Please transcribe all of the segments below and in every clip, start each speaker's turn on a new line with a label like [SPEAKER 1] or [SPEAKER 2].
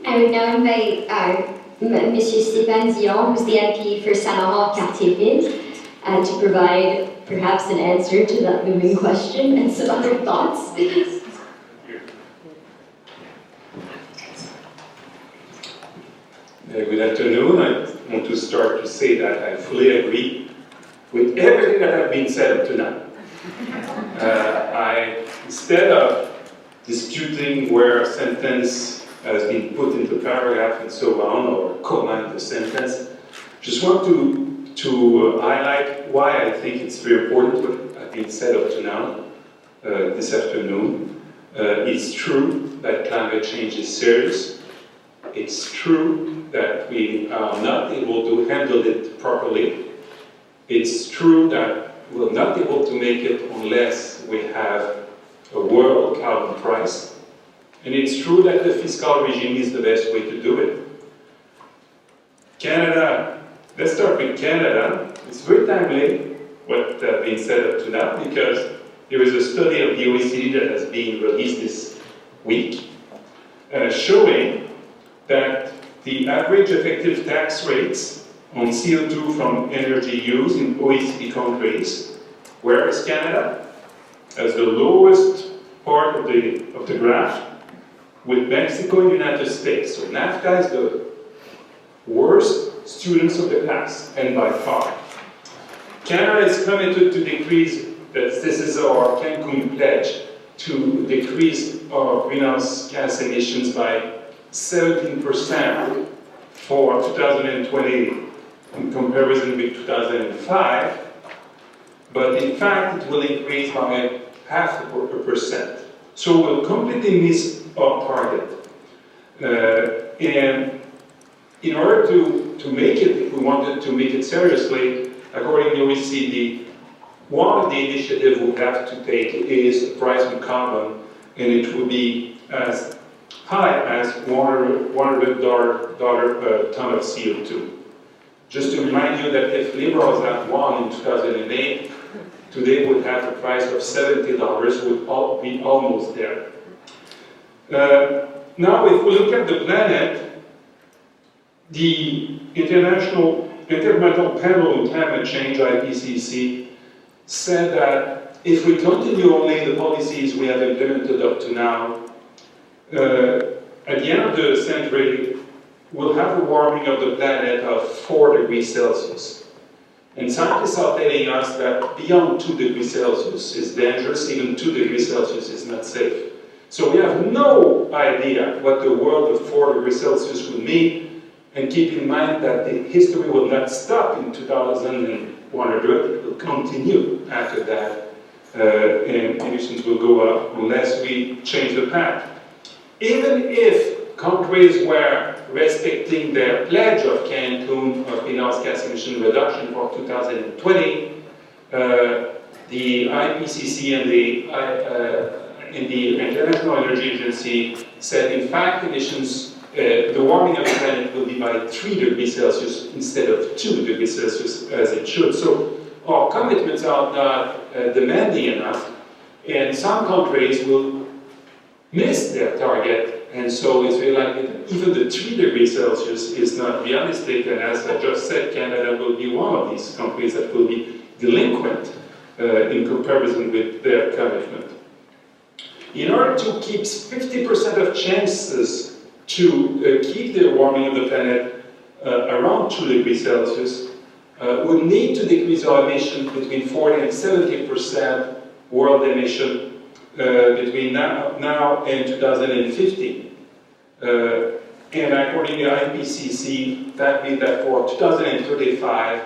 [SPEAKER 1] I would now invite Monsieur Stéphane Dion, who's the MP for Saint Laurent-Cartieville, to provide perhaps an answer to that moving question and some other thoughts.
[SPEAKER 2] Good afternoon. I want to start to say that I fully agree with everything that has been said up to now. Instead of disputing where a sentence has been put into paragraph and so on, or comment the sentence, just want to highlight why I think it's very important what has been said up to now, this afternoon. It's true that climate change is serious. It's true that we are not able to handle it properly. It's true that we're not able to make it unless we have a world carbon price. And it's true that the fiscal regime is the best way to do it. Canada, let's start with Canada. It's very timely what has been said up to now, because there is a study of the OECD that has been released this week showing that the average effective tax rates on CO2 from energy use in OECD countries, whereas Canada has the lowest part of the graph, with Mexico and the United States. So NAFTA is the worst students of the class, and by far. Canada is committed to decrease, this is our Cancun pledge, to decrease our greenhouse gas emissions by 17% for 2020 in comparison with 2005, but in fact it will increase by 0.5%. So we'll completely miss our target. And in order to make it, if we wanted to make it seriously, according to OECD, one of the initiatives we have to take is the price on carbon, and it will be as high as $100 per ton of CO2. Just to remind you that if liberals had won in 2008, today would have a price of $70, would be almost there. Now, if we look at the planet, the Intergovernmental Panel on Climate Change, IPCC, said that if we continue only the policies we have implemented up to now, at the end of the century, we'll have a warming of the planet of 4 degrees Celsius. And scientists are telling us that beyond 2 degrees Celsius is dangerous, even 2 degrees Celsius is not safe. So we have no idea what the world of 4 degrees Celsius will mean, and keep in mind that the history will not stop in 2100, it will continue after that, and emissions will go up unless we change the path. Even if countries were respecting their pledge of Cancun of greenhouse gas emission reduction for 2020, the IPCC and the International Energy Agency said, in fact, emissions, the warming of the planet will be by 3 degrees Celsius instead of 2 degrees Celsius as it should. So our commitments are not demanding enough, and some countries will miss their target. And so it's very likely that even the 3 degrees Celsius is not realistic, and as I just said, Canada will be one of these countries that will be delinquent in comparison with their commitment. In order to keep 50% of chances to keep the warming of the planet around 2 degrees Celsius, we need to decrease our emissions between 40 and 70% world emission between now and 2050. And according to IPCC, that means that for 2035,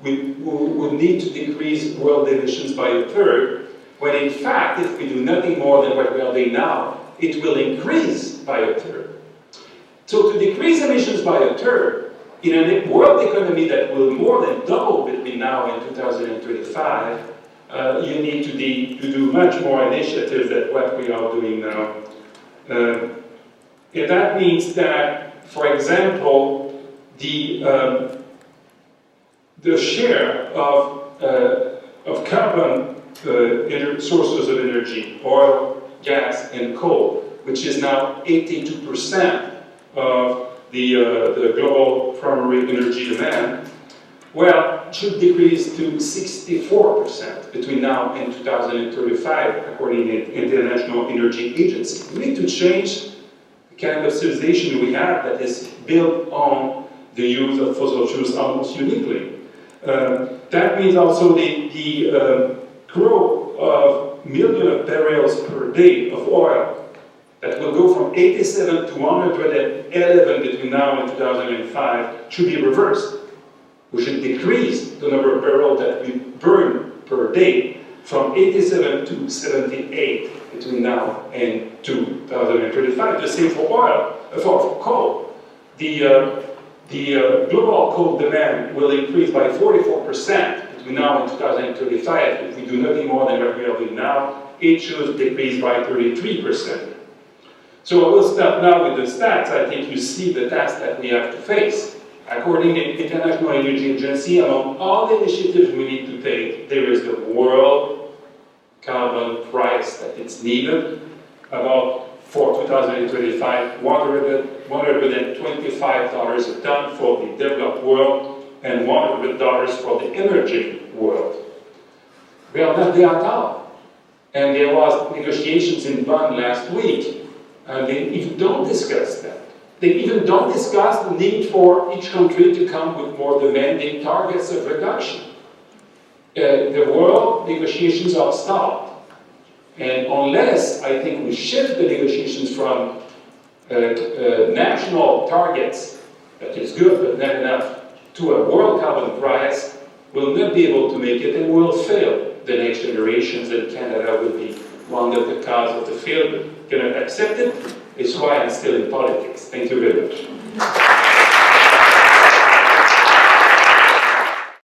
[SPEAKER 2] we will need to decrease world emissions by 1/3, when in fact, if we do nothing more than what we are doing now, it will increase by 1/3. So to decrease emissions by 1/3, in a world economy that will more than double between now and 2035, you need to do much more initiatives than what we are doing now. And that means that, for example, the share of carbon sources of energy, oil, gas, and coal, which is now 82%, of the global primary energy demand, well, should decrease to 64% between now and 2035, according to the International Energy Agency. We need to change the kind of civilization we have that is built on the use of fossil fuels almost uniquely. That means also the growth of millions of barrels per day of oil that will go from 87 to 111 between now and 2005 should be reversed. We should decrease the number of barrels that we burn per day from 87 to 78 between now and 2035. The same for oil, for coal. The global coal demand will increase by 44% between now and 2035. If we do nothing more than what we are doing now, it should decrease by 33%. So I will start now with the stats. I think you see the task that we have to face. According to the International Energy Agency, among all the initiatives we need to take, there is the world carbon price that is needed, about for 2025, $125 a ton for the developed world and $100 for the emerging world. We are not there at all. And there was negotiations in Bonn last week, and they even don't discuss that. They even don't discuss the need for each country to come with more demanding targets of reduction. The world negotiations are stopped. And unless, I think, we shift the negotiations from national targets, that is good but not enough, to a world carbon price, we'll not be able to make it and we'll fail the next generations, and Canada will be one of the cause of the failure. Cannot accept it. It's why I'm still in politics. Thank you very much.